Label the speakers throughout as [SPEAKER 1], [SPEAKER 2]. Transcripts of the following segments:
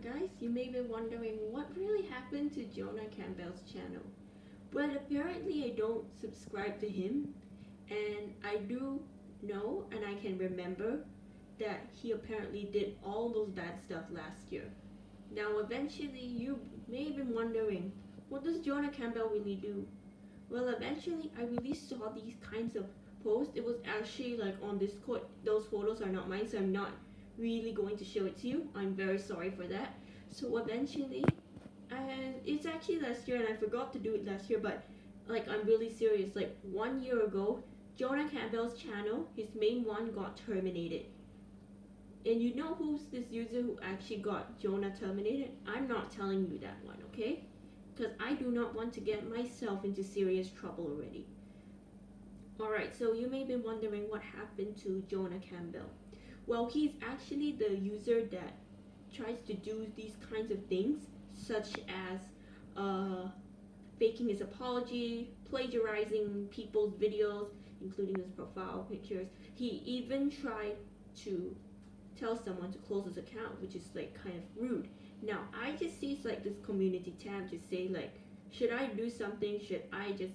[SPEAKER 1] guys, you may be wondering what really happened to Jonah Campbell's channel. Well, apparently I don't subscribe to him, and I do know and I can remember that he apparently did all those bad stuff last year. Now, eventually, you may have been wondering, what does Jonah Campbell really do? Well, eventually, I really saw these kinds of posts. It was actually like on Discord. Those photos are not mine, so I'm not really going to show it to you. I'm very sorry for that. So eventually, and it's actually last year, and I forgot to do it last year, but like I'm really serious. Like 1 year ago, Jonah Campbell's channel, his main one, got terminated. And you know who's this user who actually got Jonah terminated? I'm not telling you that one, okay? Because I do not want to get myself into serious trouble already. Alright, so you may be wondering what happened to Jonah Campbell. Well, he's actually the user that tries to do these kinds of things, such as faking his apology, plagiarizing people's videos, including his profile pictures. He even tried to tell someone to close his account, which is like kind of rude. Now, I just see like this community tab to say like, should I do something? Should I just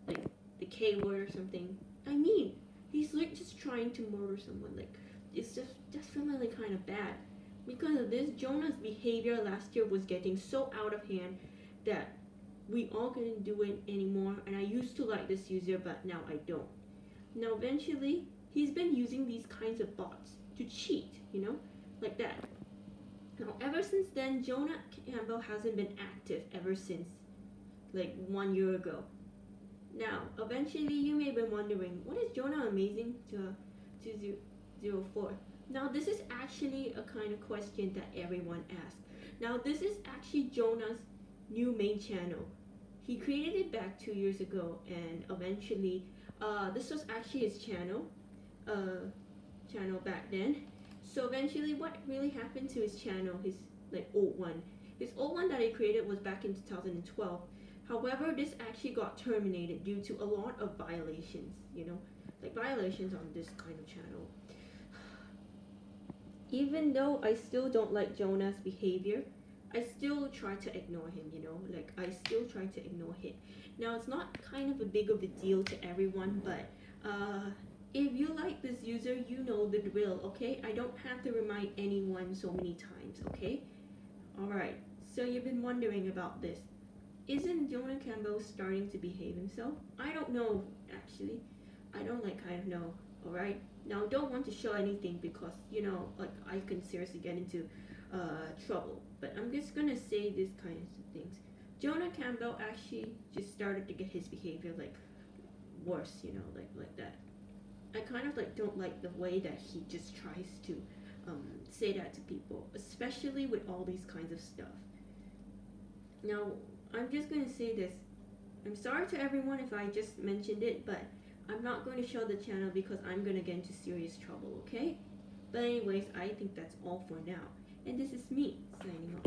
[SPEAKER 1] like the K word or something? I mean, he's like just trying to murder someone. Like, it's just definitely kind of bad. Because of this, Jonah's behavior last year was getting so out of hand that we all couldn't do it anymore. And I used to like this user, but now I don't. Now, eventually, he's been using these kinds of bots to cheat, like that. Now, ever since then, Jonah Campbell hasn't been active ever since, like 1 year ago. Now, eventually, you may be wondering, what is Jonah Amazing to 204? Now, this is actually a kind of question that everyone asks. Now, this is actually Jonah's new main channel. He created it back 2 years ago, and eventually, this was actually his channel back then. So eventually, what really happened to his channel, his like old one? His old one that he created was back in 2012. However, this actually got terminated due to a lot of violations, like violations on this kind of channel. Even though I still don't like Jonah's behavior, I still try to ignore him, like I still try to ignore him. Now, it's not kind of a big of a deal to everyone, but if you like this user, you know the drill, okay? I don't have to remind anyone so many times, okay? Alright, so you've been wondering about this. Isn't Jonah Campbell starting to behave himself? I don't know, actually. I don't kind of know, alright? Now, don't want to show anything because, like I can seriously get into trouble. But I'm just gonna say these kinds of things. Jonah Campbell actually just started to get his behavior like worse, like that. I kind of don't like the way that he just tries to say that to people, especially with all these kinds of stuff. Now, I'm just going to say this. I'm sorry to everyone if I just mentioned it, but I'm not going to show the channel because I'm going to get into serious trouble, okay? But anyways, I think that's all for now. And this is me signing off.